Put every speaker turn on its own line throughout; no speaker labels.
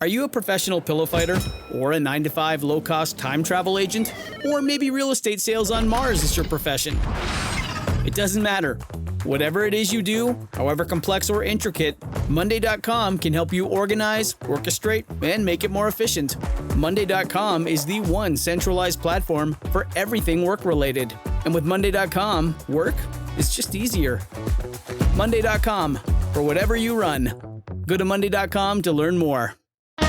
Are you a professional pillow fighter? Or a 9-to-5 low-cost time travel agent? Or maybe real estate sales on Mars is your profession? It doesn't matter. Whatever it is you do, however complex or intricate, Monday.com can help you organize, orchestrate, and make it more efficient. Monday.com is the one centralized platform for everything work-related. And with Monday.com, work is just easier. Monday.com, for whatever you run. Go to Monday.com to learn more.
She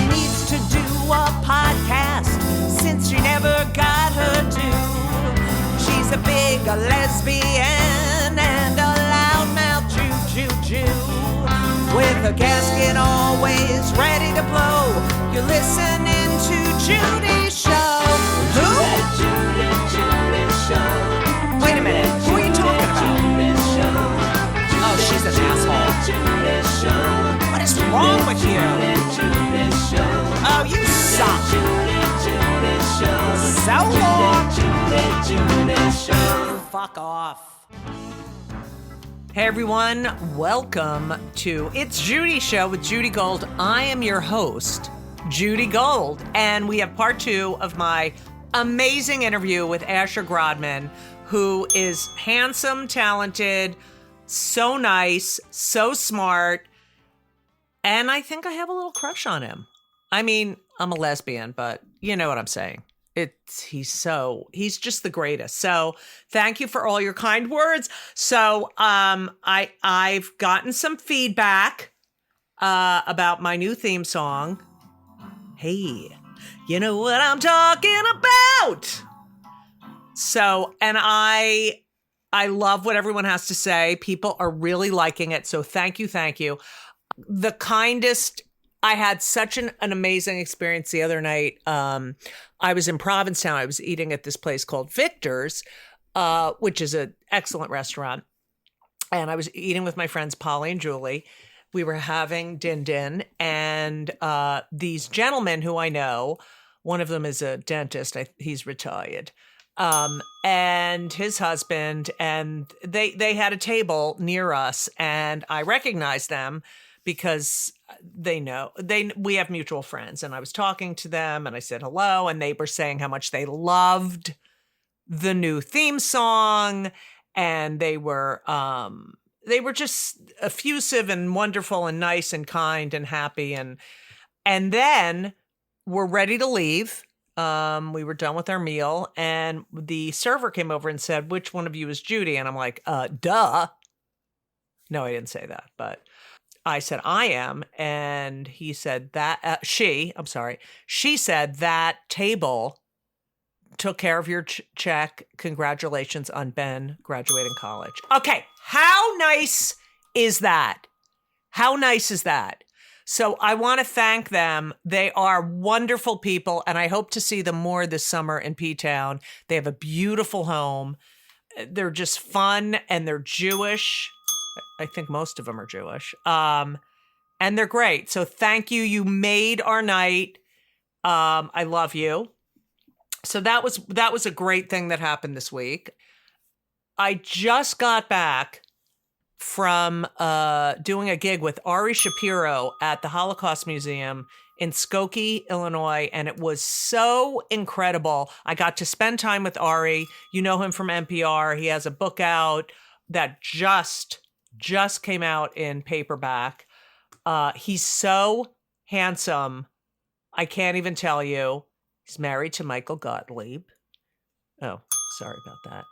needs to do a podcast since she never got her due. She's a big lesbian and a loudmouth Jew. With a gasket always ready to blow, you're listening to Judy's show. Who? Judy show. Wait a minute, who are you talking about? Oh, she's an asshole. What is wrong with you? Oh, you suck. So long. Fuck off. Hey everyone, welcome to It's Judy Show with Judy Gold. I am your host, Judy Gold, and we have part 2 of my amazing interview with Asher Grodman, who is handsome, talented, so nice, so smart, and I think I have a little crush on him. I mean, I'm a lesbian, but you know what I'm saying. He's just the greatest. So thank you for all your kind words. So I've gotten some feedback about my new theme song. Hey, you know what I'm talking about. So, and I love what everyone has to say. People are really liking it. So thank you. The kindest. I had such an amazing experience the other night. I was in Provincetown. I was eating at this place called Victor's, which is an excellent restaurant. And I was eating with my friends Polly and Julie. We were having din, and these gentlemen who I know, one of them is a dentist. He's retired. And his husband, and they had a table near us, and I recognized them because we have mutual friends. And I was talking to them and I said hello, and they were saying how much they loved the new theme song, and they were just effusive and wonderful and nice and kind and happy, and then we're ready to leave. We were done with our meal, and the server came over and said, "Which one of you is Judy?" And I'm like, duh. No, I didn't say that, but I said, I am. And he said that, she said that table took care of your check. Congratulations on Ben graduating college. Okay. How nice is that? How nice is that? So I want to thank them. They are wonderful people, and I hope to see them more this summer in P-Town. They have a beautiful home. They're just fun, and they're Jewish. I think most of them are Jewish. And they're great. So thank you. You made our night. I love you. So that was a great thing that happened this week. I just got back from doing a gig with Ari Shapiro at the Holocaust Museum in Skokie, Illinois, and it was so incredible. I got to spend time with Ari. You know him from NPR. He has a book out that just came out in paperback. He's so handsome. I can't even tell you. He's married to Michael Gottlieb. Oh, sorry about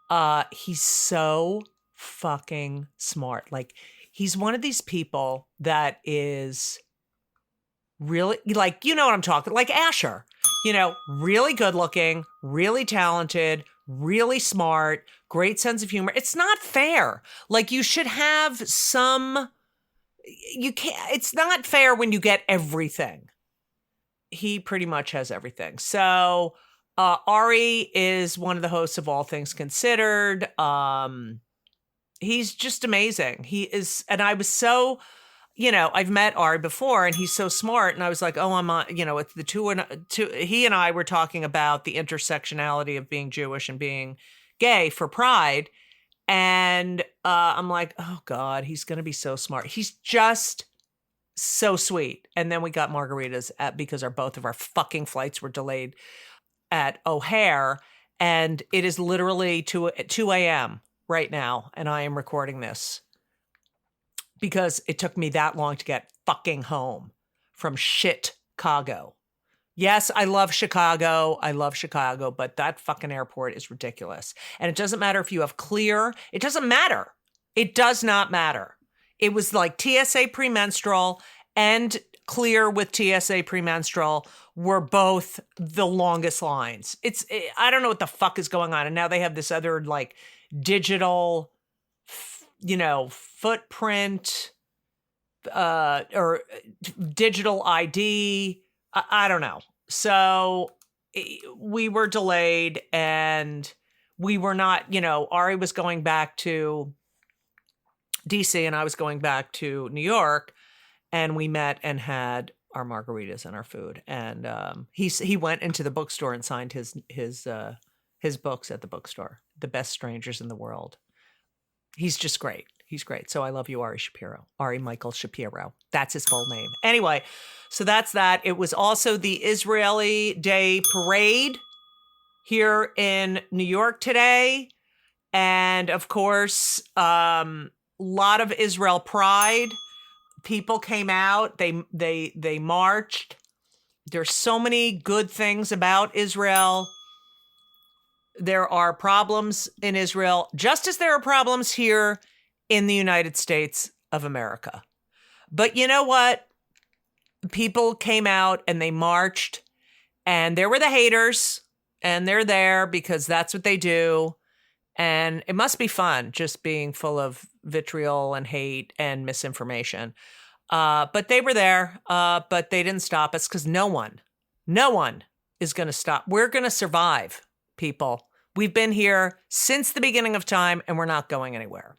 that. He's so fucking smart. Like, he's one of these people that is really, like, you know what I'm talking, like Asher, you know, really good looking, really talented, really smart, great sense of humor. It's not fair. Like, you should have some, it's not fair when you get everything. He pretty much has everything. So Ari is one of the hosts of All Things Considered. He's just amazing. He is, and I was so, you know, I've met Ari before, and he's so smart. And I was like, oh, I'm on, you know, it's the two, he and I were talking about the intersectionality of being Jewish and being gay for Pride. And I'm like, oh God, he's going to be so smart. He's just so sweet. And then we got margaritas because both of our fucking flights were delayed at O'Hare. And it is literally 2 a.m. right now. And I am recording this because it took me that long to get fucking home from Chicago. Yes, I love Chicago. But that fucking airport is ridiculous. And it doesn't matter if you have clear. It doesn't matter. It does not matter. It was like TSA premenstrual and clear with TSA premenstrual were both the longest lines. I don't know what the fuck is going on. And now they have this other like digital, footprint or digital ID. I don't know. So we were delayed and we were not, Ari was going back to DC and I was going back to New York, and we met and had our margaritas and our food. And he went into the bookstore and signed his books at the bookstore, The Best Strangers in the World. He's just great. He's great. So I love you, Ari Shapiro. Ari Michael Shapiro. That's his full name. Anyway, so that's that. It was also the Israeli Day Parade here in New York today. And of course, lot of Israel pride. People came out. They marched. There's so many good things about Israel. There are problems in Israel, just as there are problems here in the United States of America. But you know what? People came out and they marched, and there were the haters, and they're there because that's what they do. And it must be fun just being full of vitriol and hate and misinformation. But they were there, but they didn't stop us because no one is going to stop. We're going to survive, people. We've been here since the beginning of time, and we're not going anywhere.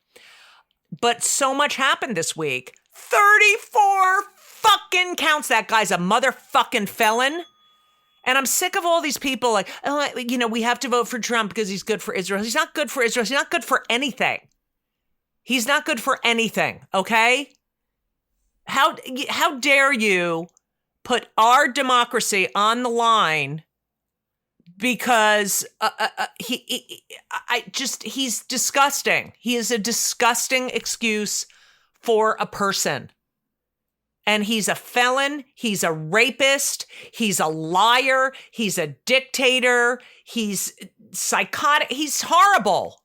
But so much happened this week. 34 fucking counts. That guy's a motherfucking felon. And I'm sick of all these people like, we have to vote for Trump because he's good for Israel. He's not good for Israel. He's not good for anything. He's not good for anything, okay? How dare you put our democracy on the line because he's disgusting. He is a disgusting excuse for a person. And he's a felon. He's a rapist. He's a liar. He's a dictator. He's psychotic. He's horrible.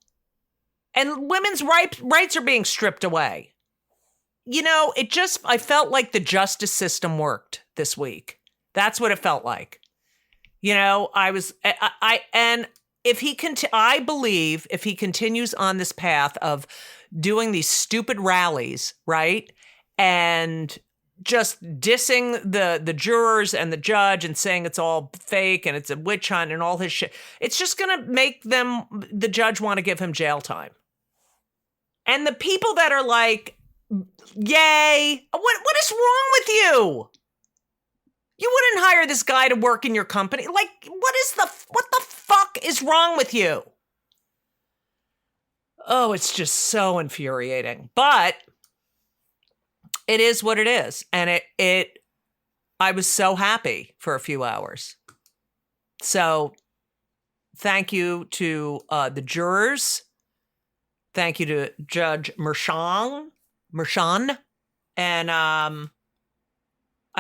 And women's rights are being stripped away. I felt like the justice system worked this week. That's what it felt like. I believe if he continues on this path of doing these stupid rallies, right? And just dissing the jurors and the judge and saying it's all fake and it's a witch hunt and all his shit, it's just going to make the judge want to give him jail time. And the people that are like, yay, what is wrong with you? You wouldn't hire this guy to work in your company. Like, what the fuck is wrong with you? Oh, it's just so infuriating. But it is what it is. And I was so happy for a few hours. So thank you to the jurors. Thank you to Judge Mershon. And I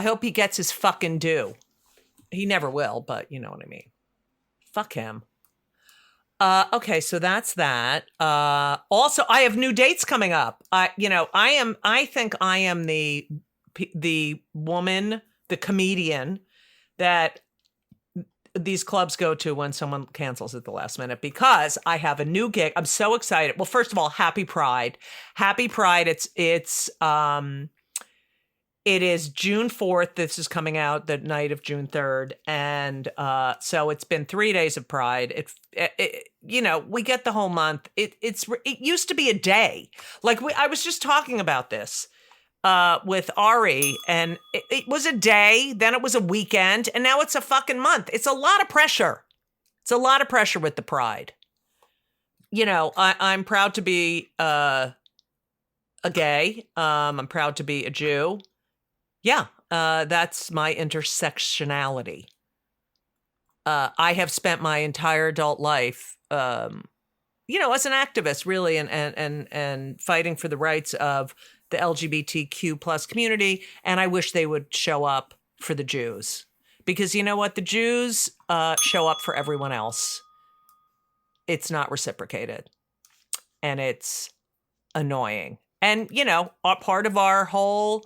hope he gets his fucking due. He never will, but you know what I mean. Fuck him. Okay, so that's that. Also, I have new dates coming up. I think I am the woman, the comedian that these clubs go to when someone cancels at the last minute, because I have a new gig. I'm so excited. Well, first of all, Happy Pride. Happy Pride. It is June 4th. This is coming out the night of June 3rd. And so it's been 3 days of Pride. We get the whole month. It used to be a day. Like I was just talking about this with Ari, and it was a day, then it was a weekend, and now it's a fucking month. It's a lot of pressure. It's a lot of pressure with the Pride. I'm proud to be a gay. I'm proud to be a Jew. Yeah, that's my intersectionality. I have spent my entire adult life, as an activist, really, and fighting for the rights of the LGBTQ plus community. And I wish they would show up for the Jews, because you know what? The Jews show up for everyone else. It's not reciprocated, and it's annoying. And, a part of our whole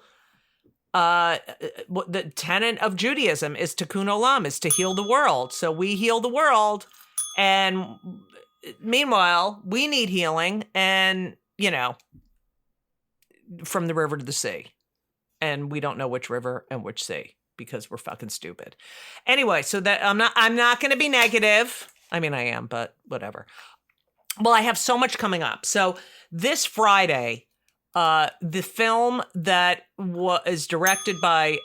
the tenet of Judaism is tikkun olam, is to heal the world. So we heal the world, and meanwhile, we need healing, and, from the river to the sea. And we don't know which river and which sea because we're fucking stupid. Anyway, so that I'm not going to be negative. I mean, I am, but whatever. Well, I have so much coming up. So this Friday, the film that is directed by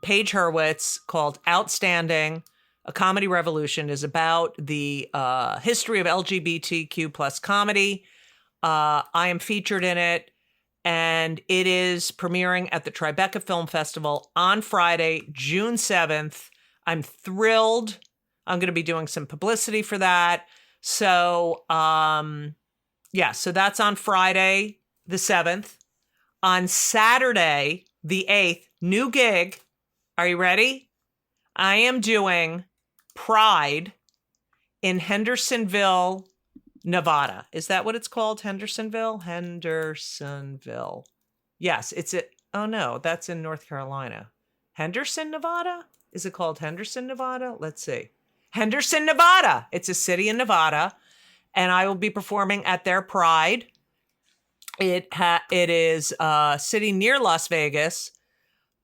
Paige Hurwitz, called Outstanding, A Comedy Revolution, is about the history of LGBTQ plus comedy. I am featured in it, and it is premiering at the Tribeca Film Festival on Friday, June 7th. I'm thrilled. I'm going to be doing some publicity for that. So, so that's on Friday, the 7th. On Saturday, the 8th, new gig. Are you ready? I am doing Pride in Hendersonville, Nevada. Is that what it's called? Hendersonville? Yes, oh no, that's in North Carolina. Henderson, Nevada? Is it called Henderson, Nevada? Let's see. Henderson, Nevada. It's a city in Nevada, and I will be performing at their Pride. It is a city near Las Vegas,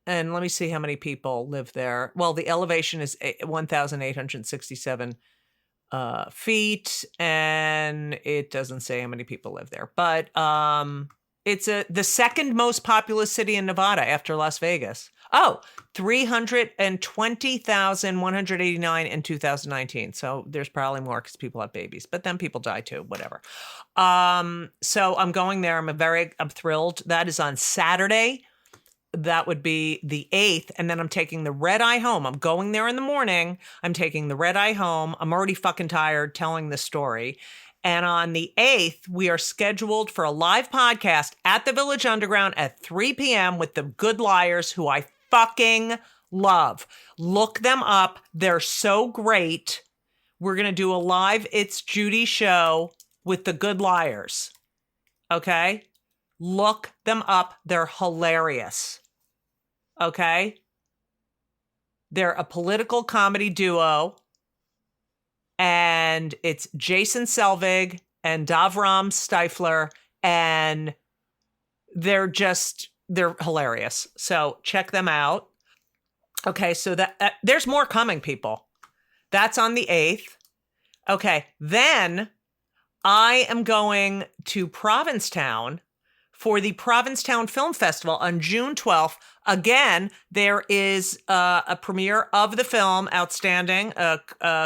and let me see how many people live there. Well, the elevation is 1,867 feet, and it doesn't say how many people live there. But it's the second most populous city in Nevada after Las Vegas. Oh, 320,189 in 2019. So there's probably more because people have babies, but then people die too, whatever. So I'm going there. I'm thrilled. That is on Saturday. That would be the 8th. And then I'm taking the red eye home. I'm going there in the morning. I'm taking the red eye home. I'm already fucking tired telling this story. And on the 8th, we are scheduled for a live podcast at the Village Underground at 3 p.m. with the Good Liars, who I fucking love. Look them up. They're so great. We're going to do a live It's Judy show with the Good Liars. Okay? Look them up. They're hilarious. Okay? They're a political comedy duo. And it's Jason Selvig and Davram Stifler. And they're hilarious. So check them out. Okay, so that there's more coming, people. That's on the 8th. Okay, then I am going to Provincetown for the Provincetown Film Festival on June 12th. Again, there is a premiere of the film Outstanding, a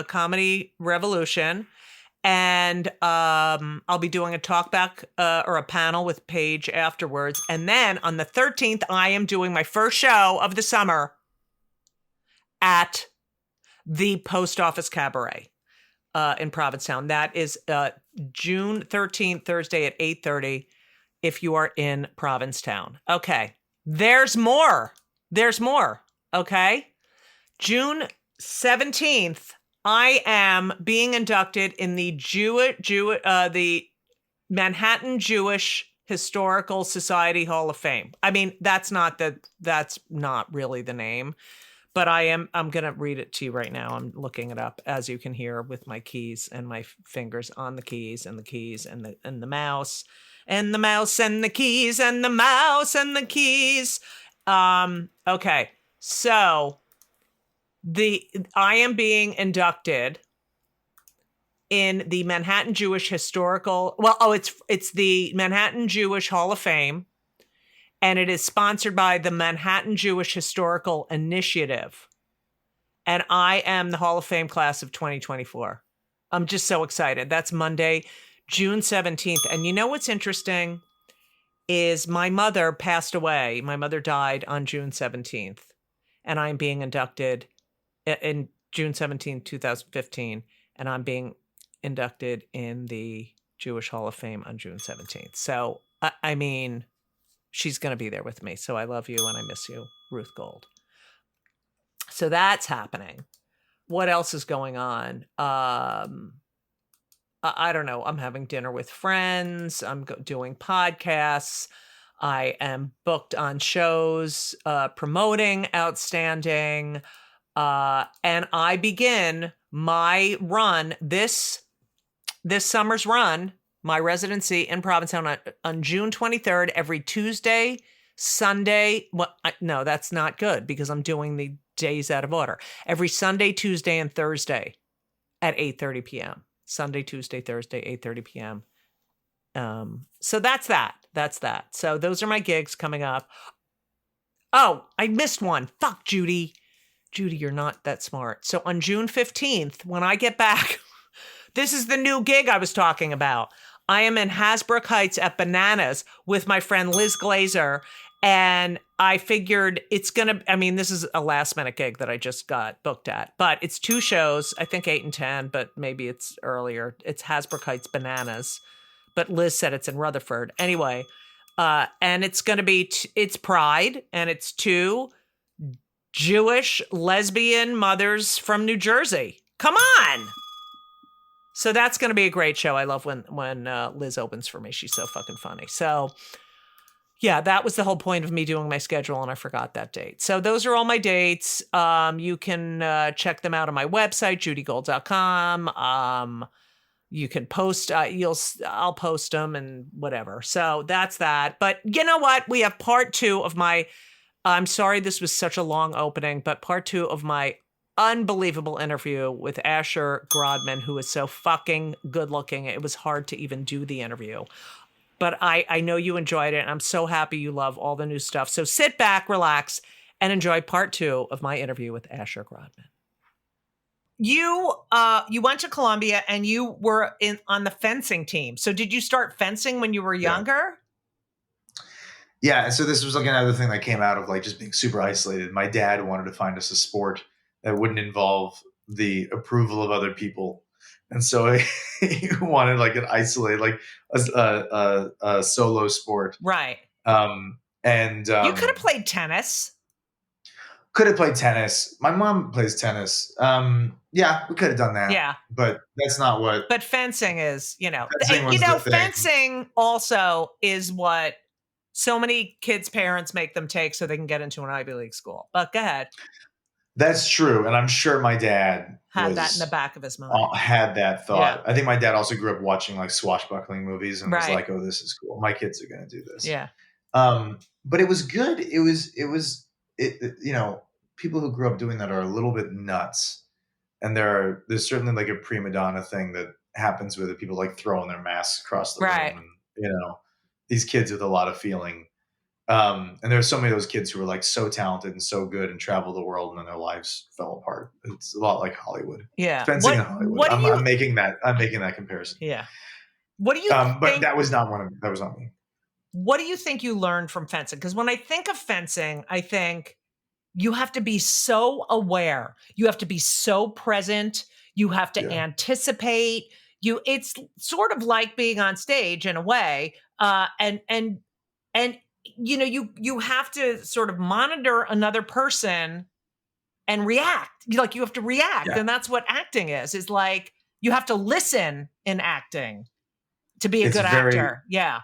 Comedy Revolution. And I'll be doing a talkback or a panel with Paige afterwards. And then on the 13th, I am doing my first show of the summer at the Post Office Cabaret in Provincetown. That is June 13th, Thursday at 8:30 if you are in Provincetown. Okay. There's more. Okay. June 17th, I am being inducted in the the Manhattan Jewish Historical Society Hall of Fame. I mean, that's not really the name, but I'm going to read it to you right now. I'm looking it up, as you can hear, with my keys and my fingers on the keys and the keys and the mouse and the mouse and the keys and the mouse and the keys. Okay. So I am being inducted in the Manhattan Jewish Historical. It's the Manhattan Jewish Hall of Fame, and it is sponsored by the Manhattan Jewish Historical Initiative. And I am the Hall of Fame class of 2024. I'm just so excited. That's Monday, June 17th. And you know what's interesting is my mother passed away. My mother died on June 17th, and I'm being inducted in June 2015, and I'm being inducted in the Jewish Hall of Fame on June 17th. So, I mean, she's going to be there with me. So I love you and I miss you, Ruth Gold. So that's happening. What else is going on? I don't know. I'm having dinner with friends. I'm doing podcasts. I am booked on shows, promoting Outstanding. And I begin my run, this summer's run, my residency in Provincetown on June 23rd, every Tuesday, Sunday. Well, no, that's not good because I'm doing the days out of order. Every Sunday, Tuesday, and Thursday at 8:30 p.m. Sunday, Tuesday, Thursday, 8:30 p.m. So that's that. So those are my gigs coming up. Oh, I missed one. Fuck, Judy. Judy, you're not that smart. So on June 15th, when I get back, this is the new gig I was talking about. I am in Hasbrook Heights at Bananas with my friend Liz Glazer. And I figured this is a last minute gig that I just got booked at, but it's 2 shows, I think 8 and 10, but maybe it's earlier. It's Hasbrook Heights Bananas, but Liz said it's in Rutherford. Anyway, and it's going to be, it's Pride, and it's 2 Jewish lesbian mothers from New Jersey. Come on. So that's going to be a great show. I love when Liz opens for me. She's so fucking funny. So yeah, that was the whole point of me doing my schedule, and I forgot that date. So those are all my dates. You can check them out on my website, judygold.com. You can post, I'll post them and whatever. So that's that. But you know what? We have part 2 of my, I'm sorry this was such a long opening, but part 2 of my unbelievable interview with Asher Grodman, who is so fucking good looking. It was hard to even do the interview. But I know you enjoyed it, and I'm so happy you love all the new stuff. So sit back, relax, and enjoy part 2 of my interview with Asher Grodman. You went to Columbia, and you were on the fencing team. So did you start fencing when you were younger?
Yeah, so this was like another thing that came out of like just being super isolated. My dad wanted to find us a sport that wouldn't involve the approval of other people. And so he wanted like an isolated, like a solo sport.
Right.
You could
have played tennis.
Could have played tennis. My mom plays tennis. Yeah, we could have done that.
Yeah.
But that's not what.
But fencing is,
fencing
fencing also is what so many kids' parents make them take so they can get into an Ivy League school. But go ahead.
That's true. And I'm sure my dad
had that in the back of his mind.
Had that thought.
Yeah.
I think my dad also grew up watching like swashbuckling movies and
right.
was like, oh, this is cool. My kids are going to do this.
Yeah.
But it was good. It was people who grew up doing that are a little bit nuts. And there's certainly like a prima donna thing that happens with it. People like throwing their masks across the room. And, these kids with a lot of feeling. And there's so many of those kids who were like so talented and so good and traveled the world, and then their lives fell apart. It's a lot like Hollywood.
Yeah.
Fencing in Hollywood. I'm making that comparison.
Yeah. What do you think?
But that was not me.
What do you think you learned from fencing? Because when I think of fencing, I think you have to be so aware. You have to be so present. You have to anticipate. It's sort of like being on stage in a way. And you have to sort of monitor another person and react. You have to react. Yeah. And that's what acting is like you have to listen in acting to be a good actor. Yeah.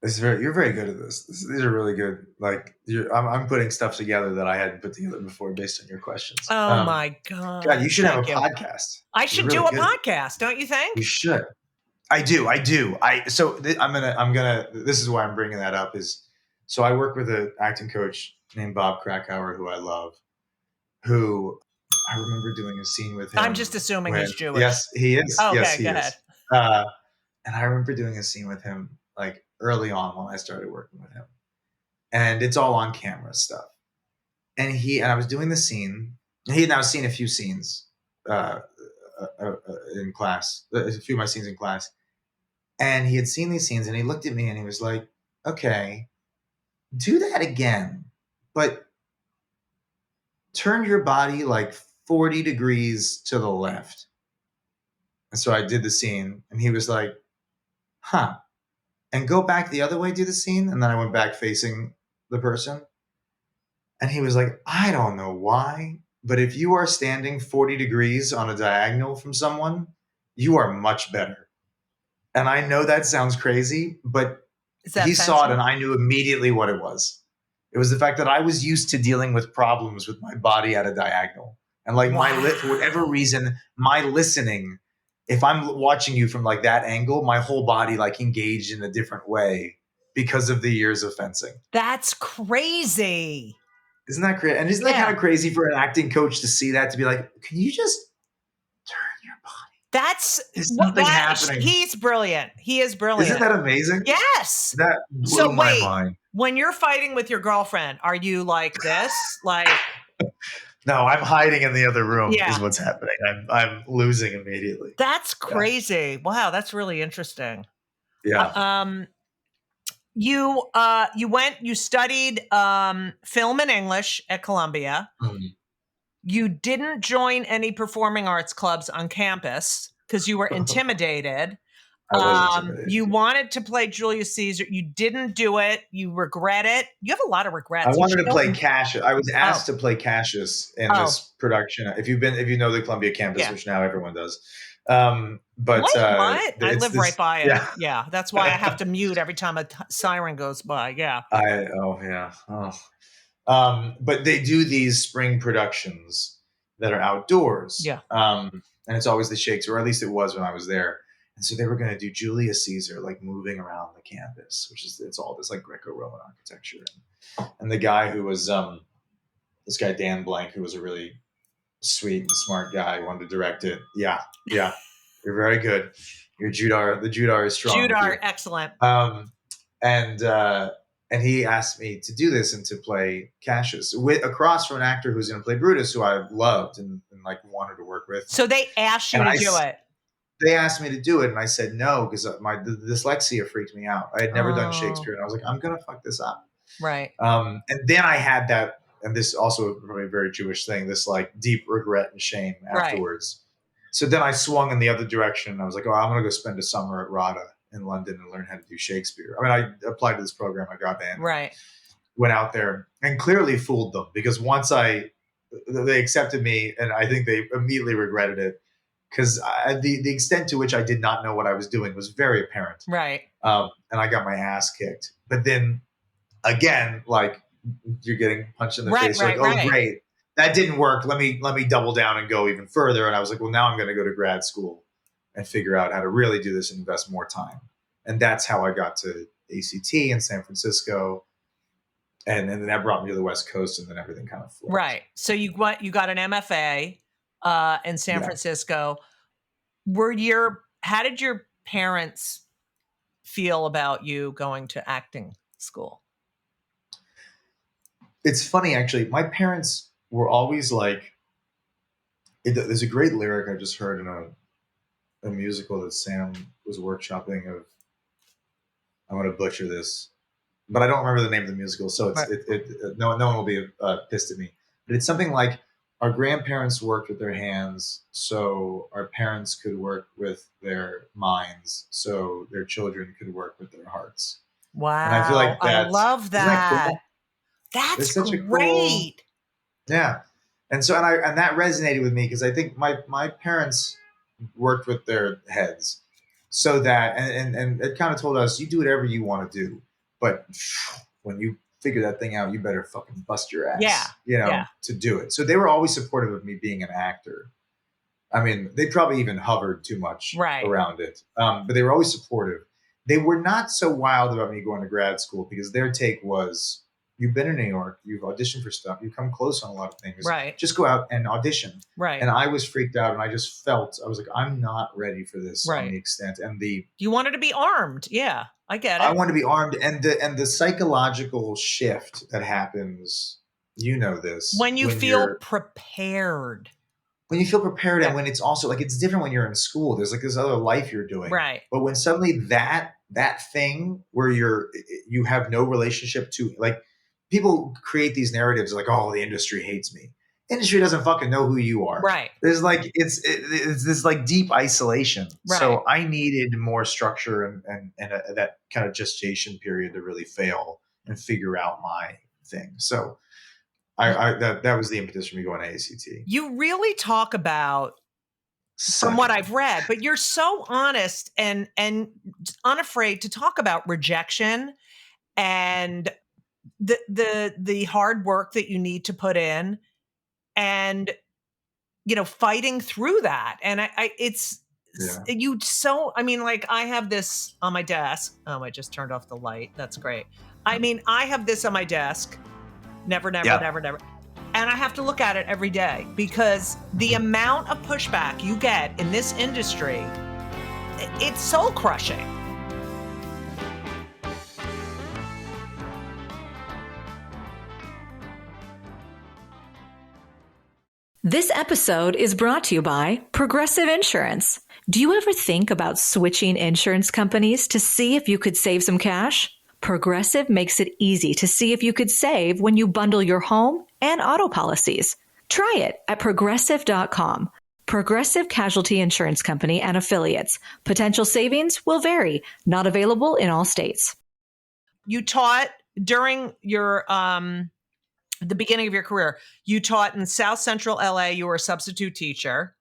You're very good at this. These are really good. Like I'm putting stuff together that I hadn't put together before based on your questions.
Oh my God.
God, you should have a podcast.
I should do a podcast. Don't you think?
You should. I do. This is why I'm bringing that up so I work with an acting coach named Bob Krakauer, who I love, who I remember doing a scene with him.
I'm just assuming he's Jewish.
Yes, he is.
Okay,
yes, he
go
is.
ahead.
And I remember doing a scene with him like early on when I started working with him, and it's all on camera stuff. And I was doing the scene. He had now seen a few scenes in class, a few of my scenes in class. And he had seen these scenes and he looked at me and he was like, okay, do that again, but turn your body like 40 degrees to the left. And so I did the scene and he was like, huh, and go back the other way, do the scene. And then I went back facing the person. And he was like, I don't know why, but if you are standing 40 degrees on a diagonal from someone, you are much better. And I know that sounds crazy, but he saw it and I knew immediately what it was. It was the fact that I was used to dealing with problems with my body at a diagonal. And like for whatever reason, my listening, if I'm watching you from like that angle, my whole body like engaged in a different way because of the years of fencing.
That's crazy.
Isn't that crazy? And isn't that kind of crazy for an acting coach to see that, to be like, can you just turn your body? Is something happening.
He's brilliant. He is brilliant.
Isn't that amazing?
Yes.
That blew my mind.
When you're fighting with your girlfriend, are you like this? Like,
no, I'm hiding in the other room is what's happening. I'm losing immediately.
That's crazy. Yeah. Wow, that's really interesting.
Yeah.
You studied film and English at Columbia.
Mm-hmm.
You didn't join any performing arts clubs on campus because you were intimidated.
I was intimidated.
You wanted to play Julius Caesar. You didn't do it. You regret it. You have a lot of regrets.
I wanted to play Cassius. I was asked to play Cassius in this production. If you know the Columbia campus, which now everyone does. But
what? I live right by it. Yeah, that's why I have to mute every time a siren goes by. Yeah.
But they do these spring productions that are outdoors.
Yeah.
And it's always the Shakespeare, or at least it was when I was there. And so they were going to do Julius Caesar, like moving around the campus, it's all this like Greco-Roman architecture. And the guy who was this guy Dan Blank, who was a really sweet and smart guy, wanted to direct it. Yeah, you're very good. The Judar is strong.
Judar, excellent.
And he asked me to do this and to play Cassius across from an actor who's going to play Brutus, who I loved and like wanted to work with.
So they asked you to do it.
They asked me to do it, and I said no because the dyslexia freaked me out. I had never done Shakespeare, and I was like, I'm gonna fuck this up.
Right.
And then I had that, and this also probably a very Jewish thing, this like deep regret and shame afterwards. Right. So then I swung in the other direction, and I was like, oh, I'm gonna go spend a summer at RADA in London and learn how to do Shakespeare. I mean, I applied to this program, I got in, went out there, and clearly fooled them because once they accepted me, and I think they immediately regretted it. Because the extent to which I did not know what I was doing was very apparent.
Right.
And I got my ass kicked. But then, again, like, you're getting punched in the face. Like, great. That didn't work. Let me double down and go even further. And I was like, well, now I'm going to go to grad school and figure out how to really do this and invest more time. And that's how I got to ACT in San Francisco. And then that brought me to the West Coast, and then everything kind of flipped.
Right. So you got an MFA. In San Francisco. How did your parents feel about you going to acting school?
It's funny, actually. My parents were always like, there's a great lyric I just heard in a musical that Sam was workshopping of, I'm going to butcher this, but I don't remember the name of the musical, so no one will be pissed at me. But it's something like, our grandparents worked with their hands, so our parents could work with their minds, so their children could work with their hearts.
Wow.
And I feel like
I love that.
Cool?
That's great.
Yeah. And so, and that resonated with me because I think my parents worked with their heads so that, and it kind of told us, you do whatever you want to do, but when you figure that thing out, you better fucking bust your ass, to do it. So they were always supportive of me being an actor. I mean, they probably even hovered too much around it. But they were always supportive. They were not so wild about me going to grad school because their take was, you've been in New York, you've auditioned for stuff, you've come close on a lot of things.
Right.
Just go out and audition.
Right.
And I was freaked out and I just felt, I was like, I'm not ready for this on the extent. And
you wanted to be armed. Yeah. I get it.
I want to be armed, and the psychological shift that happens, you know this.
When you feel prepared.
when you feel prepared,
Yeah.
and when it's also like, it's different when you're in school. There's like this other life you're doing.
Right.
But when suddenly that thing where you have no relationship to, like, people create these narratives like, oh, the industry hates me. Industry doesn't fucking know who you are.
Right.
There's like, it's this like deep isolation.
Right.
So I needed more structure and that kind of gestation period to really fail and figure out my thing. So that was the impetus for me going to ACT.
You really talk about, from what I've read, but you're so honest and unafraid to talk about rejection and the hard work that you need to put in, and fighting through that. And you so, I mean, like, I have this on my desk. Oh, I just turned off the light. That's great. I mean, I have this on my desk. Never. And I have to look at it every day, because the amount of pushback you get in this industry, it's soul crushing.
This episode is brought to you by Progressive Insurance. Do you ever think about switching insurance companies to see if you could save some cash? Progressive makes it easy to see if you could save when you bundle your home and auto policies. Try it at progressive.com. Progressive Casualty Insurance Company and Affiliates. Potential savings will vary. Not available in all states.
You taught during your the beginning of your career. You taught in South Central LA. You were a substitute teacher.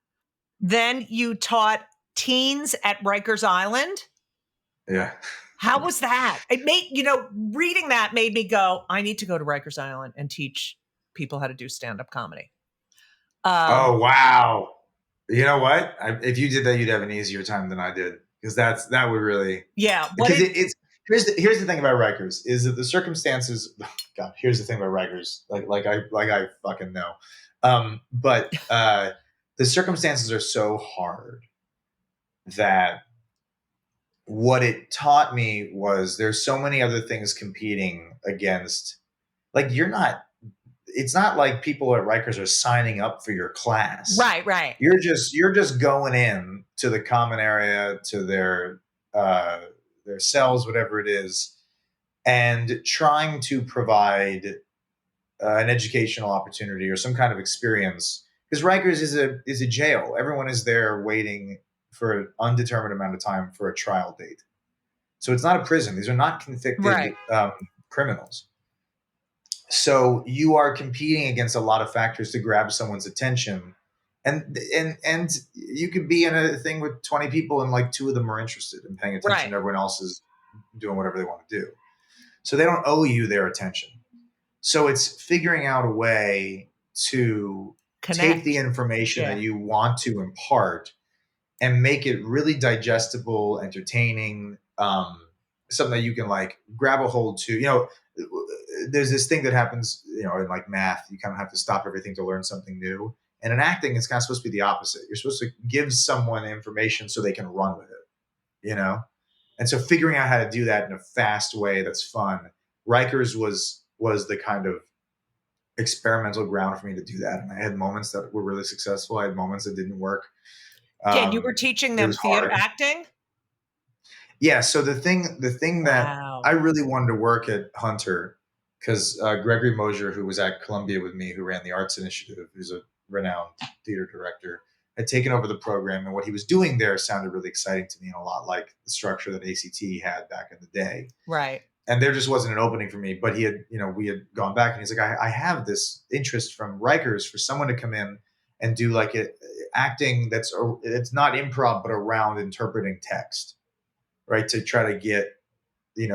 Then you taught teens at Rikers Island.
Yeah.
How was that? It made, reading that made me go, I need to go to Rikers Island and teach people how to do stand-up comedy.
Oh, wow. You know what? If you did that, you'd have an easier time than I did, because that would really.
Yeah.
Because here's the thing about Rikers is that the circumstances. God, here's the thing about Rikers. Like I fucking know. But the circumstances are so hard that what it taught me was there's so many other things competing against. Like, it's not like people at Rikers are signing up for your class.
Right.
You're just going in to the common area, to their cells, whatever it is, and trying to provide an educational opportunity or some kind of experience. Because Rikers is a jail. Everyone is there waiting for an undetermined amount of time for a trial date. So it's not a prison. These are not convicted criminals. So you are competing against a lot of factors to grab someone's attention. And you could be in a thing with 20 people and like 2 of them are interested in paying attention. Right. Everyone else is doing whatever they want to do. So they don't owe you their attention. So it's figuring out a way to take the information that you want to impart and make it really digestible, entertaining, something that you can like grab a hold to. There's this thing that happens, in like math, you kind of have to stop everything to learn something new. And in acting, it's kind of supposed to be the opposite. You're supposed to give someone information so they can run with it, And so figuring out how to do that in a fast way that's fun. Rikers was the kind of experimental ground for me to do that. And I had moments that were really successful. I had moments that didn't work.
And you were teaching them theater acting?
Yeah. So the thing that I really wanted to work at Hunter, because Gregory Mosier, who was at Columbia with me, who ran the Arts Initiative, who's a renowned theater director, had taken over the program. And what he was doing there sounded really exciting to me, and a lot like the structure that ACT had back in the day.
Right.
And there just wasn't an opening for me. But he had, we had gone back, and he's like, I have this interest from Rikers for someone to come in and do like acting it's not improv, but around interpreting text, right? To try to get,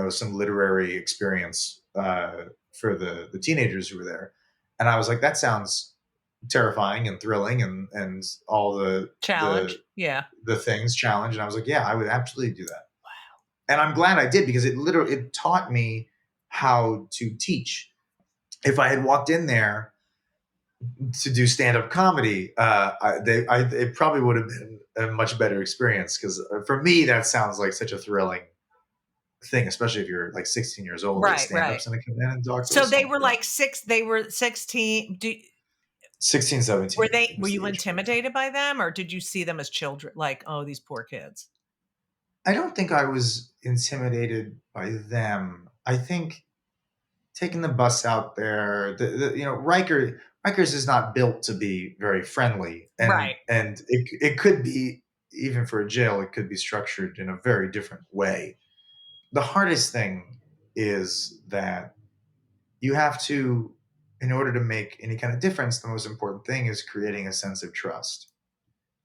some literary experience for the teenagers who were there. And I was like, that sounds terrifying and thrilling and all the
challenge.
The things challenge. And I was like, yeah, I would absolutely do that. Wow. And I'm glad I did, because it taught me how to teach. If I had walked in there to do stand-up comedy, it probably would have been a much better experience, because for me that sounds like such a thrilling thing, especially if you're like 16 years old.
Right.
Stand-ups and come in and talk to
so
us.
They were 16.
16, 17
Were
was
you
the age.
intimidated by them, or did you see them as children? Like, oh, these poor kids.
I don't think I was intimidated by them. I think taking the bus out there, Rikers is not built to be very friendly, and
Right.
it could be, even for a jail, it could be structured in a very different way. The hardest thing is that you have to, in order to make any kind of difference, the most important thing is creating a sense of trust.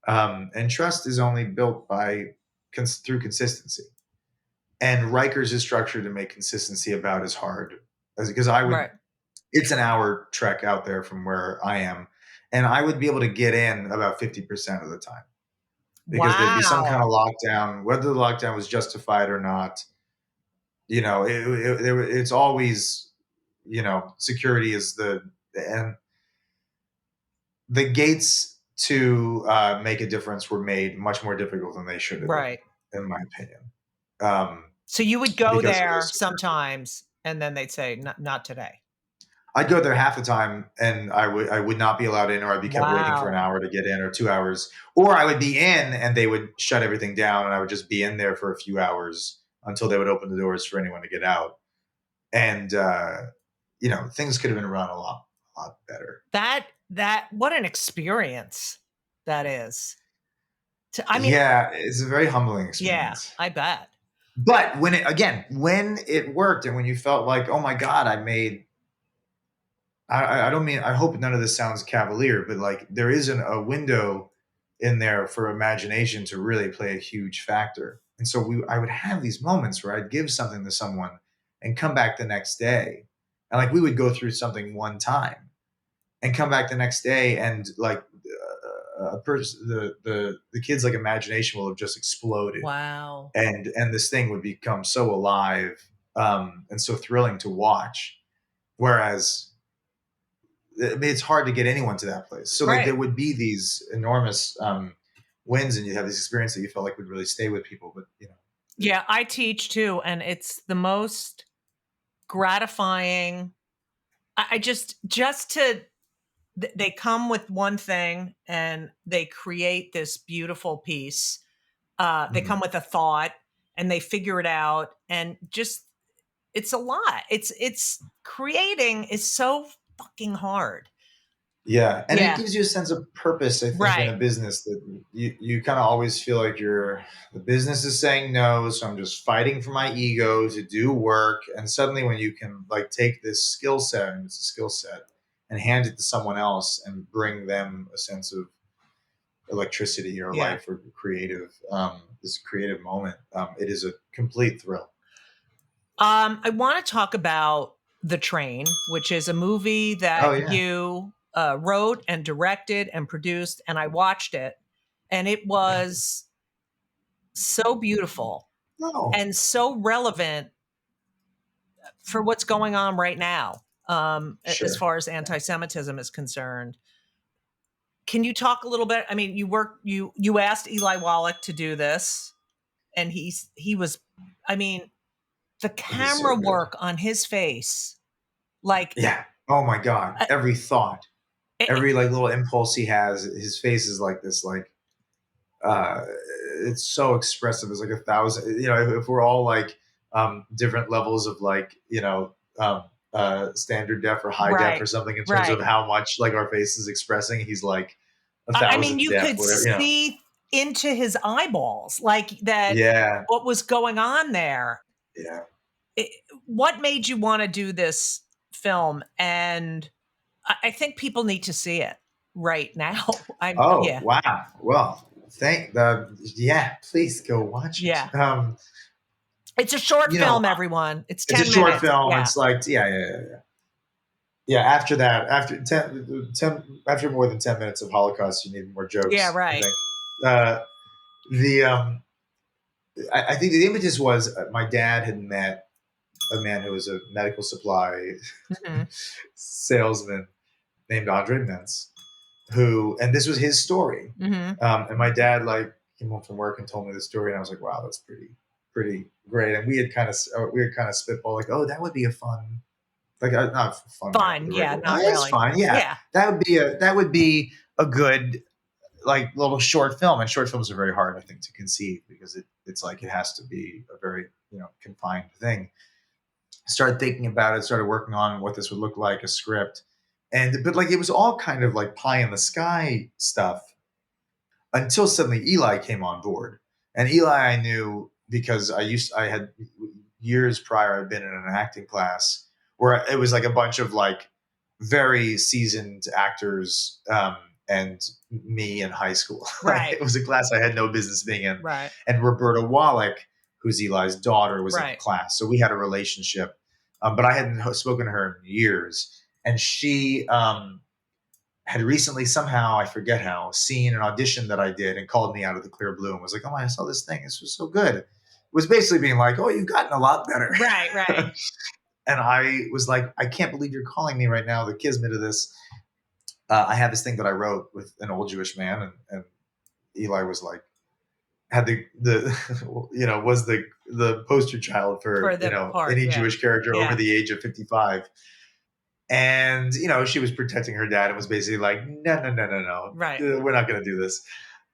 And trust is only built through consistency. And Rikers is structured to make consistency about as hard as, because
Right.
it's an hour trek out there from where I am, and I would be able to get in about 50% of the time because there'd be some kind of lockdown, whether the lockdown was justified or not. It's always, security is and the gates to make a difference were made much more difficult than they should have
Right.
been, in my opinion.
So you would go
Because of
there
this.
sometimes, and then they'd say, not today.
I'd go there half the time, and I would not be allowed in, or I'd be kept waiting for an hour to get in, or 2 hours, or I would be in and they would shut everything down, and I would just be in there for a few hours until they would open the doors for anyone to get out. And things could have been run a lot better.
That what an experience that is.
Yeah, it's a very humbling experience.
Yeah, I bet.
But when it worked, and when you felt like, oh my God, I don't mean, I hope none of this sounds cavalier, but like there isn't a window in there for imagination to really play a huge factor. And so I would have these moments where I'd give something to someone and come back the next day. And like we would go through something one time and come back the next day, and like the kid's like imagination will have just exploded.
Wow.
And this thing would become so alive and so thrilling to watch. Whereas it's hard to get anyone to that place. So like there would be these enormous wins, and you'd have this experience that you felt like would really stay with people. But
yeah, I teach too, and it's the most gratifying. I just to they come with one thing and they create this beautiful piece. They come with a thought and they figure it out, and just it's a lot. It's creating is so fucking hard.
Yeah. And it gives you a sense of purpose, I think, in a business, that you kind of always feel like the business is saying no. So I'm just fighting for my ego to do work. And suddenly when you can like take this skill set, and it's a skill set, and hand it to someone else and bring them a sense of electricity or life or this creative moment, it is a complete thrill.
I want to talk about The Train, which is a movie that you wrote and directed and produced, and I watched it, and it was so beautiful and so relevant for what's going on right now, as far as anti-Semitism is concerned. Can you talk a little bit? I mean, you asked Eli Wallach to do this, and he was, I mean, the camera work on his face, like,
oh my God, every thought, every like little impulse he has, his face is like this, like it's so expressive. It's like 1,000, if we're all like different levels of like standard def or high def or something in terms of how much like our face is expressing, he's like 1,000
I mean, you
def,
could see into his eyeballs, like that. What was going on there? What made you want to do this film? And I think people need to see it right now.
Wow. Well, please go watch it.
It's a short film, everyone. It's 10 minutes.
It's a short film. It's like, after that, after more than 10 minutes of Holocaust, you need more jokes.
Yeah, right.
I think the impetus was my dad had met a man who was a medical supply salesman named Andre Mintz, and this was his story. And my dad like came home from work and told me the story, and I was like, wow, that's pretty great. And we had kind of spitballed like, oh, that would be a fun Like not fun.
Fun, yeah, not
It's
really.
fine. Yeah.
Yeah.
That would be a good like little short film, and short films are very hard, I think, to conceive because it's like it has to be a very confined thing. Started thinking about it, started working on what this would look like, a script, but like it was all kind of like pie in the sky stuff until suddenly Eli came on board. And Eli I knew because I had years prior I'd been in an acting class where it was like a bunch of like very seasoned actors and me in high school.
Right.
It was a class I had no business being in.
Right.
And Roberta Wallach, who's Eli's daughter, was in
Right.
the class. So we had a relationship. But I hadn't spoken to her in years. And she had recently somehow, I forget how, seen an audition that I did and called me out of the clear blue and was like, oh, I saw this thing. This was so good. It was basically being like, oh, you've gotten a lot better.
Right.
And I was like, I can't believe you're calling me right now. The kismet of this. I had this thing that I wrote with an old Jewish man, and Eli was like, had was the poster child for
the part,
any Jewish character over the age of 55. And, she was protecting her dad and was basically like, no.
Right.
We're not going to do this.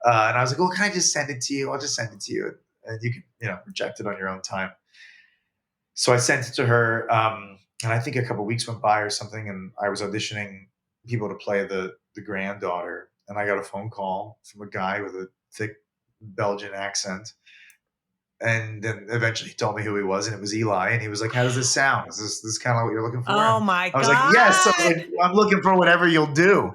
And I was like, well, can I just send it to you? I'll just send it to you. And you can, reject it on your own time. So I sent it to her. And I think a couple of weeks went by or something. And I was auditioning people to play the granddaughter. And I got a phone call from a guy with a thick Belgian accent. And then eventually he told me who he was, and it was Eli. And he was like, how does this sound? Is this kind of what you're looking for?
Oh, my God.
I was like, yes, I'm looking for whatever you'll do.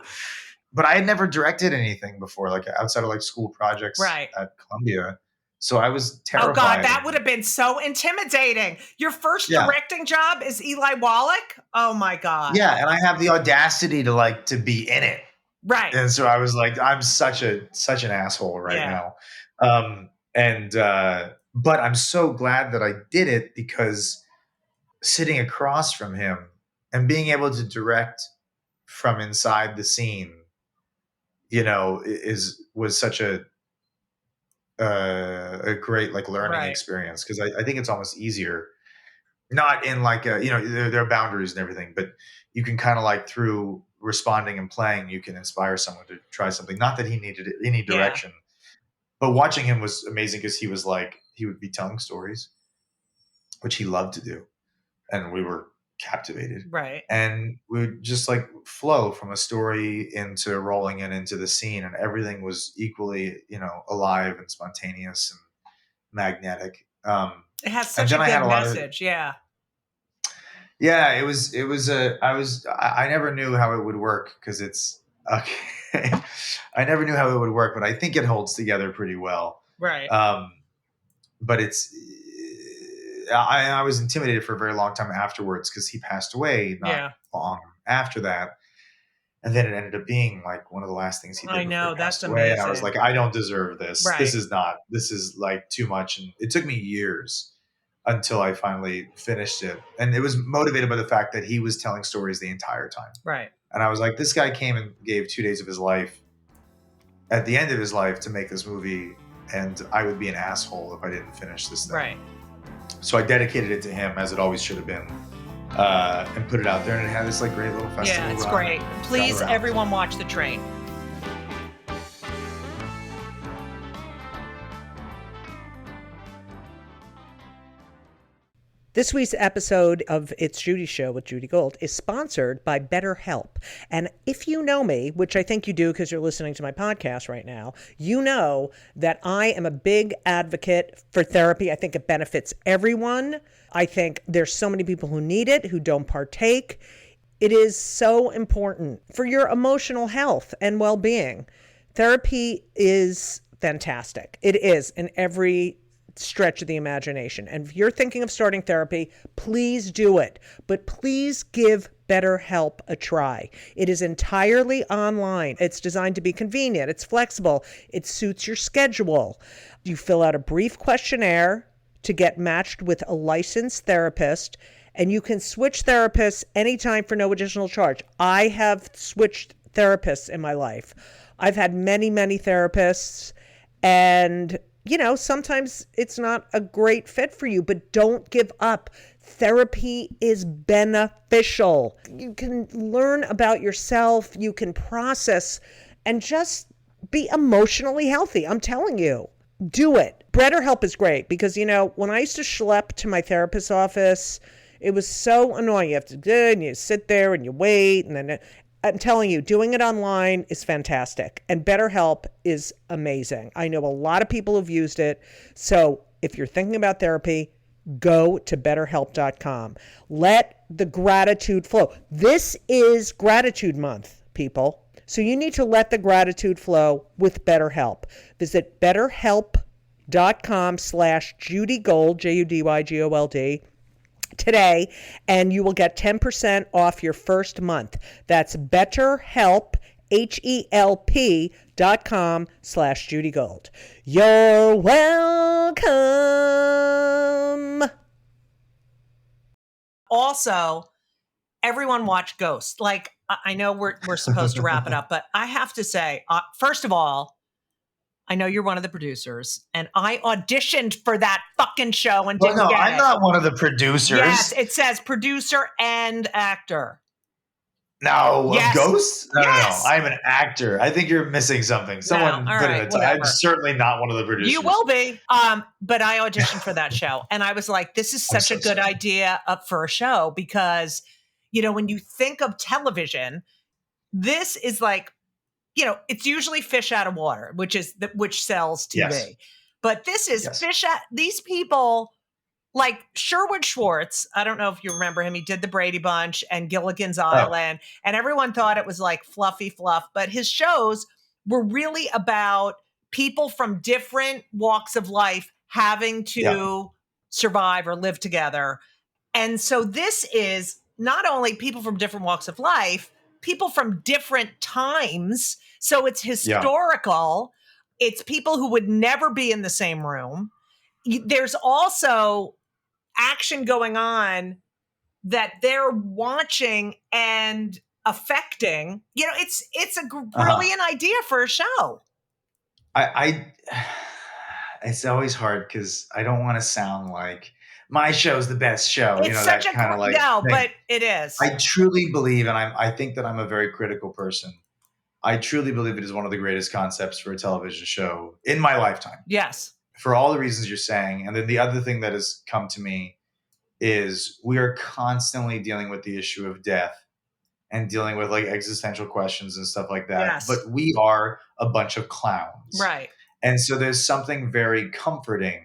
But I had never directed anything before, like outside of like school projects at Columbia. So I was terrified.
Oh, God, that would have been so intimidating. Your first directing job is Eli Wallach? Oh, my God.
Yeah, and I have the audacity to be in it.
Right.
And so I was like, I'm such an asshole right now. But I'm so glad that I did it because sitting across from him and being able to direct from inside the scene, was such a great learning experience because I think it's almost easier. Not in there are boundaries and everything, but you can kind of through responding and playing, you can inspire someone to try something. Not that he needed any direction. Yeah. But watching him was amazing because he would be telling stories, which he loved to do. And we were captivated. Right. And we would just flow from a story into rolling it into the scene. And everything was equally, alive and spontaneous and magnetic.
It has such a good message. Yeah.
Yeah. I never knew how it would work because it's okay. I never knew how it would work, but I think it holds together pretty well. Right. But I was intimidated for a very long time afterwards because he passed away not long after that. And then it ended up being one of the last things he did.
I know, that's
amazing.
Away.
And I was like, I don't deserve this.
Right.
This is too much. And it took me years until I finally finished it. And it was motivated by the fact that he was telling stories the entire time. Right. And I was like, this guy came and gave 2 days of his life at the end of his life to make this movie. And I would be an asshole if I didn't finish this thing. Right. So I dedicated it to him, as it always should have been, and put it out there. And it had this great little festival.
Yeah, it's great. Please, everyone watch The Train. This week's episode of It's Judy Show with Judy Gold is sponsored by BetterHelp. And if you know me, which I think you do because you're listening to my podcast right now, you know that I am a big advocate for therapy. I think it benefits everyone. I think there's so many people who need it, who don't partake. It is so important for your emotional health and well-being. Therapy is fantastic. It is in every stretch of the imagination. And if you're thinking of starting therapy, please do it. But please give BetterHelp a try. It is entirely online. It's designed to be convenient. It's flexible. It suits your schedule. You fill out a brief questionnaire to get matched with a licensed therapist, and you can switch therapists anytime for no additional charge. I have switched therapists in my life. I've had many, many therapists, and sometimes it's not a great fit for you, but don't give up.
Therapy is beneficial. You can learn about yourself, you can process, and just be emotionally healthy. I'm telling you, do it. BetterHelp is great because, when I used to schlep to my therapist's office, it was so annoying. You have to do it, and you sit there and you wait. And then I'm telling you, doing it online is fantastic. And BetterHelp is amazing. I know a lot of people who've used it. So if you're thinking about therapy, go to betterhelp.com. Let the gratitude flow. This is gratitude month, people. So you need to let the gratitude flow with BetterHelp. Visit betterhelp.com/JudyGold, JudyGold, today, and you will get 10% off your first month. That's BetterHelp, HELP.com/JudyGold. You're welcome.
Also, everyone watch Ghost. Like, I know we're supposed to wrap it up, but I have to say, first of all, I know you're one of the producers, and I auditioned for that fucking show and didn't get it.
I'm not one of the producers.
Yes, it says producer and actor.
No,
Yes.
Ghost? No,
Yes.
no. I'm an actor. I think you're missing something. Someone put in I'm certainly not one of the producers.
You will be. But I auditioned for that show, and I was like, this is such a good idea for a show because, when you think of television, this is like, it's usually fish out of water, which sells TV. Yes. But this is fish out. These people, like Sherwood Schwartz, I don't know if you remember him. He did the Brady Bunch and Gilligan's Island, and everyone thought it was like fluffy fluff. But his shows were really about people from different walks of life having to survive or live together. And so this is not only people from different walks of life, people from different times. So it's historical. Yeah. It's people who would never be in the same room. There's also action going on that they're watching and affecting. It's a brilliant idea for a show.
It's always hard because I don't want to sound like my show's the best show.
It's such
that kind of like
no,
thing.
but it is.
I truly believe, and I think that I'm a very critical person. I truly believe it is one of the greatest concepts for a television show in my lifetime.
Yes.
For all the reasons you're saying. And then the other thing that has come to me is we are constantly dealing with the issue of death and dealing with like existential questions and stuff like that.
Yes.
But we are a bunch of clowns.
Right.
And so there's something very comforting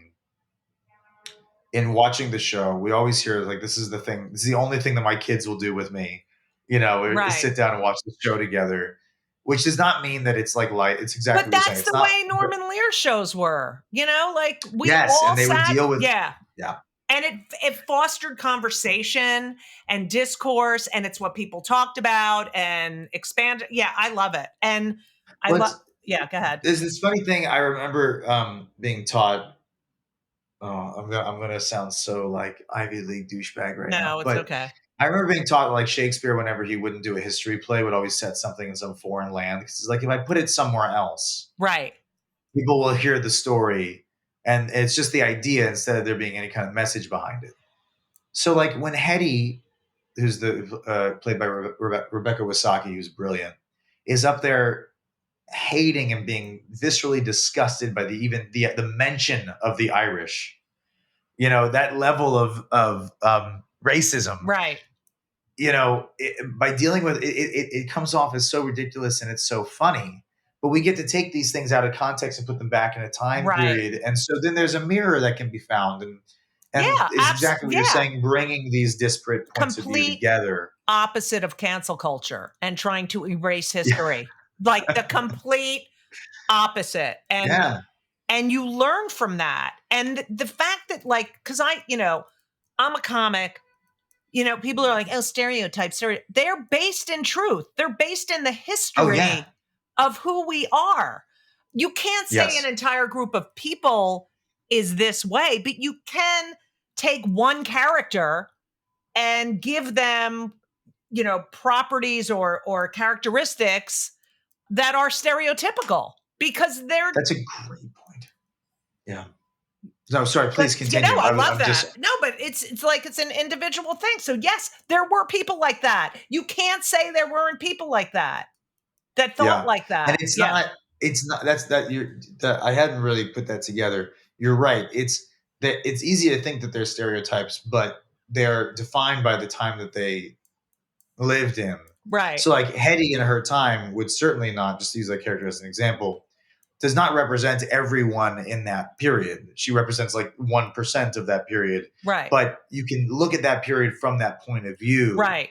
in watching the show. We always hear like, this is the only thing that my kids will do with me, sit down and watch the show together, which does not mean that it's like light. It's exactly
what you're saying. But that's the way Norman Lear shows were, like we all
and they would deal with,
yeah. And it fostered conversation and discourse, and it's what people talked about and expanded. Yeah, I love it. And I love, go ahead.
There's this funny thing I remember being taught. I'm gonna sound so like Ivy League douchebag right now.
No, it's okay.
I remember being taught like Shakespeare, whenever he wouldn't do a history play, would always set something in some foreign land. Because it's like, if I put it somewhere else,
right, people
will hear the story, and it's just the idea instead of there being any kind of message behind it. So like when Hetty, who's played by Rebecca Wasaki, who's brilliant, is up there hating and being viscerally disgusted by the mention of the Irish, that level of racism,
right?
By dealing with it comes off as so ridiculous and it's so funny. But we get to take these things out of context and put them back in a time period, and so then there's a mirror that can be found, and it's exactly what you're saying, bringing these disparate points of view together.
Opposite of cancel culture and trying to erase history. Like the complete opposite. And you learn from that. And the fact that because I'm a comic, people are like, oh, stereotypes. They're based in truth. They're based in the history of who we are. You can't say an entire group of people is this way, but you can take one character and give them, properties or characteristics that are stereotypical because they're.
That's a great point. Yeah. No, sorry, please
But,
continue.
I love
I'm
that.
just
No, but it's like it's an individual thing. So yes, there were people like that. You can't say there weren't people like that thought
yeah,
like
and
that. Yeah.
it's not that's that you're that I hadn't really put that together. You're right. It's easy to think that they're stereotypes, but they're defined by the time that they lived in.
Right.
So like Hetty in her time would certainly not, just to use that character as an example, does not represent everyone in that period. She represents like 1% of that period.
Right.
But you can look at that period from that point of view.
Right.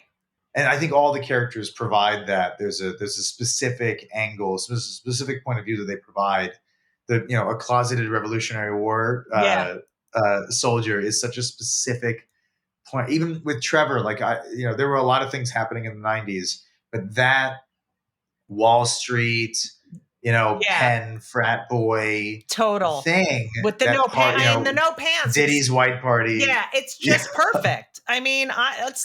And I think all the characters provide that. There's a specific angle, specific point of view that they provide. A closeted Revolutionary War soldier is such a specific point. Even with Trevor, there were a lot of things happening in the 90s, but that Wall Street, Penn frat boy
Total
thing
with the no pants and the no pants.
Diddy's white party.
Yeah, it's just perfect. I mean,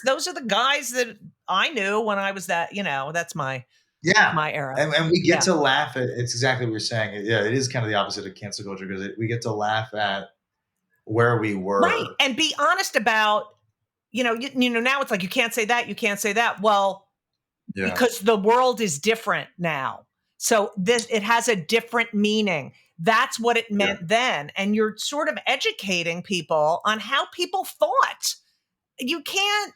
those are the guys that I knew when I was that. That's my era.
And we get to laugh at it's exactly what you're saying. Yeah, it is kind of the opposite of cancel culture because we get to laugh at where we were,
right, and be honest about now it's like you can't say that. Well, because the world is different now. So it has a different meaning. That's what it meant then. And you're sort of educating people on how people thought. You can't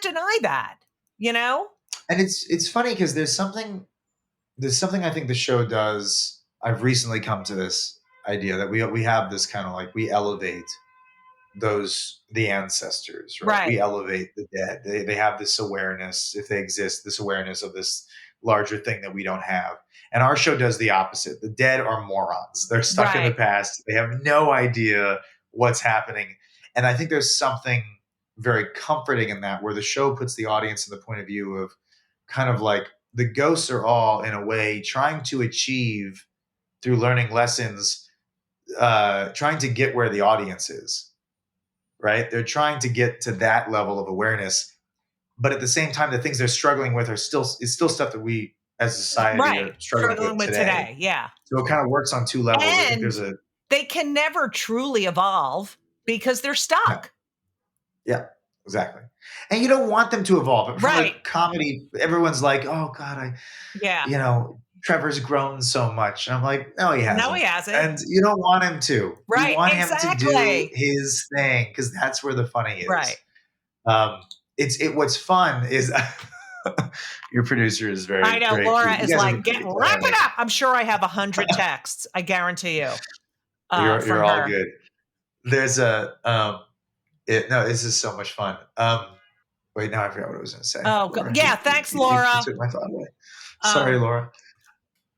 deny that,
And it's funny because there's something I think the show does. I've recently come to this idea that we have this kind of like we elevate the ancestors, right? We elevate the dead. They have this awareness, if they exist, this awareness of this larger thing that we don't have. And our show does the opposite. The dead are morons. They're stuck in the past. They have no idea what's happening. And I think there's something very comforting in that, where the show puts the audience in the point of view of kind of like the ghosts are all in a way trying to achieve through learning lessons, trying to get where the audience is. Right? They're trying to get to that level of awareness, but at the same time, the things they're struggling with is still stuff that we as a society are struggling with today.
Yeah.
So it kind of works on two levels.
And they can never truly evolve because they're stuck.
Yeah, exactly. And you don't want them to evolve. But from a comedy, everyone's like, "Oh God, Trevor's grown so much." And I'm like, "No, he hasn't.
No, he hasn't."
And you don't want him to.
Right.
You want him to do his thing because that's where the funny is.
Right.
What's fun is your producer is very.
I know
great.
Laura is like, wrap it up. I'm sure I have 100 texts. I guarantee you.
You're all good. There's this is so much fun. Wait, now I forgot what I was going to say.
Oh, yeah. Thanks, Laura.
You took my thought away. Sorry, Laura.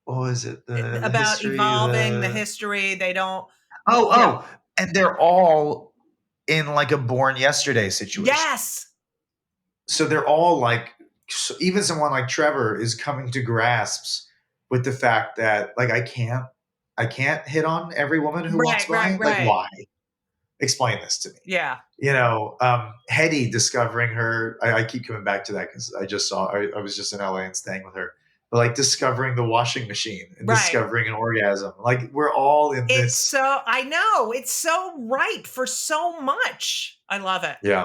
What was it?
About history, evolving the history. They don't.
And they're all in like a Born Yesterday situation.
Yes.
So they're all like, even someone like Trevor is coming to grasps with the fact that like I can't hit on every woman who walks by. Like why? Explain this to me.
Yeah.
Hetty discovering her. I keep coming back to that because I was just in LA and staying with her. But like discovering the washing machine and discovering an orgasm. Like we're all in this.
So I know it's so right for so much. I love it.
Yeah.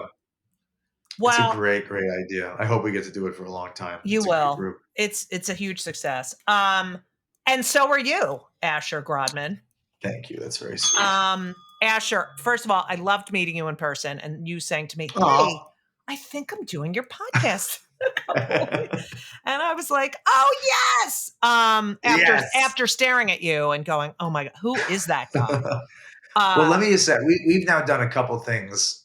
Well,
it's a great, great idea. I hope we get to do it for a long time.
You will. It's a huge success. And so are you, Asher Grodman.
Thank you. That's very sweet.
Asher, first of all, I loved meeting you in person and you saying to me, "Hey, I think I'm doing your podcast." And I was like, "Oh yes!" After staring at you and going, "Oh my God, who is that guy?"
Well, let me just say, we've now done a couple things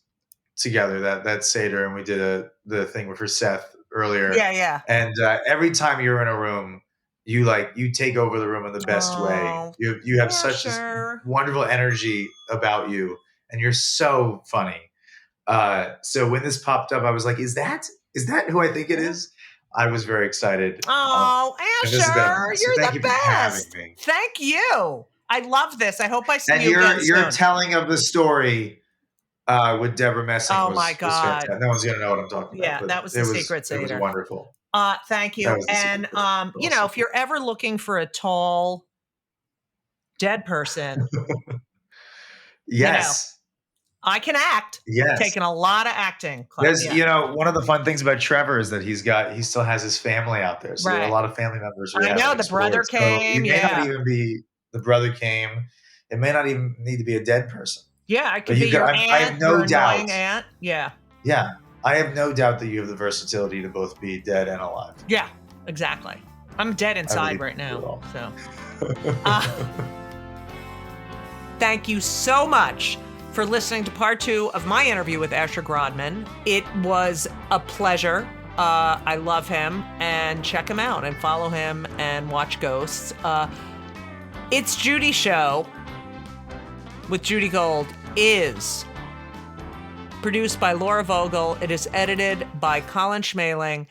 together. That Seder, and we did the thing for Seth earlier.
Yeah.
And every time you're in a room, you take over the room in the best way. You have such this wonderful energy about you, and you're so funny. So when this popped up, I was like, "Is that who I think it is?" I was very excited.
Oh, Asher, you're the best.
Me.
Thank you. I love this. I hope I see
and
you again
your
soon.
telling of the story with Deborah Messing
my God.
was fantastic. No one's going to know what I'm talking about.
Yeah, that was the secret Seder.
It was wonderful.
Thank you. And, if you're ever looking for a tall, dead person,
Yes.
I can act.
Yes.
Taking a lot of acting
There's,
yeah.
one of the fun things about Trevor is that he still has his family out there. So there are a
Right.
lot of family members we
I
haven't
know the brother
explored. So
came.
it may not even be the brother came. It may not even need to be a dead person.
Yeah, I could
But
be your
I have
aunt,
no
your
doubt.
annoying aunt. Yeah.
Yeah. I have no doubt that you have the versatility to both be dead and alive.
Yeah, exactly. I'm dead inside right now. So thank you so much for listening to part 2 of my interview with Asher Grodman. It was a pleasure. I love him, and check him out and follow him and watch Ghosts. It's Judy Show with Judy Gold is produced by Laura Vogel. It is edited by Colin Schmaling.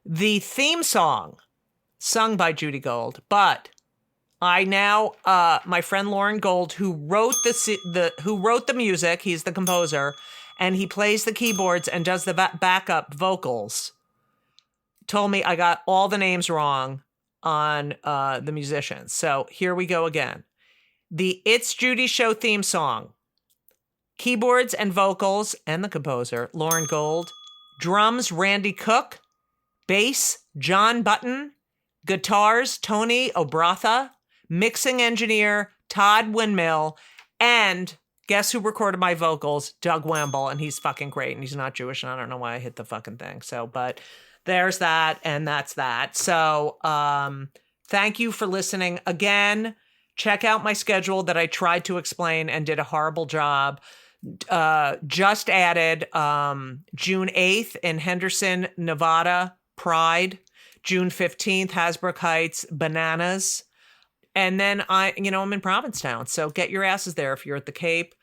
The theme song sung by Judy Gold, but I now, my friend Lauren Gold, who wrote the music, he's the composer, and he plays the keyboards and does the backup vocals, told me I got all the names wrong on the musicians. So here we go again. The It's Judy Show theme song, keyboards and vocals, and the composer, Lauren Gold, drums, Randy Cook, bass, John Button, guitars, Tony Obratha, mixing engineer, Todd Windmill, and guess who recorded my vocals? Doug Wemble, and he's fucking great, and he's not Jewish, and I don't know why I hit the fucking thing. So, but there's that, and that's that. So, thank you for listening. Again, check out my schedule that I tried to explain and did a horrible job. Just added June 8th in Henderson, Nevada, Pride. June 15th, Hasbrook Heights, Bananas. And then I'm in Provincetown. So get your asses there if you're at the Cape.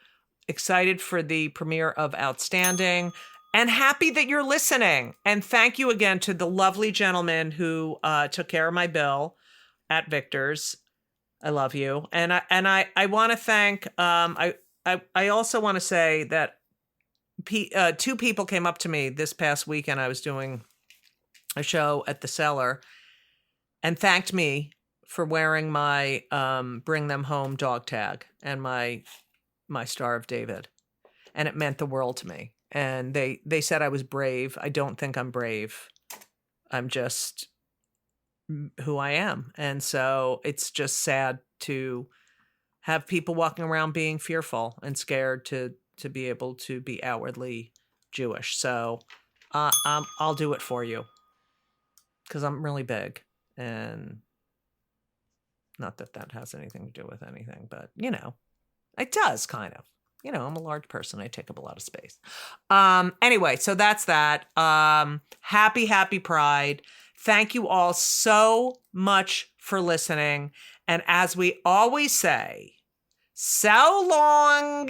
Excited for the premiere of Outstanding. And happy that you're listening. And thank you again to the lovely gentleman who took care of my bill at Victor's. I love you. And I want to thank, I also want to say that 2 people came up to me this past weekend. I was doing a show at the Cellar and thanked me for wearing my Bring Them Home dog tag and my Star of David. And it meant the world to me. And they said I was brave. I don't think I'm brave. I'm just who I am. And so it's just sad to have people walking around being fearful and scared to be able to be outwardly Jewish. So I'll do it for you because I'm really big, and not that has anything to do with anything, but it does kind of. I'm a large person. I take up a lot of space. Anyway, so that's that. Happy Pride. Thank you all so much for listening. And as we always say, so long.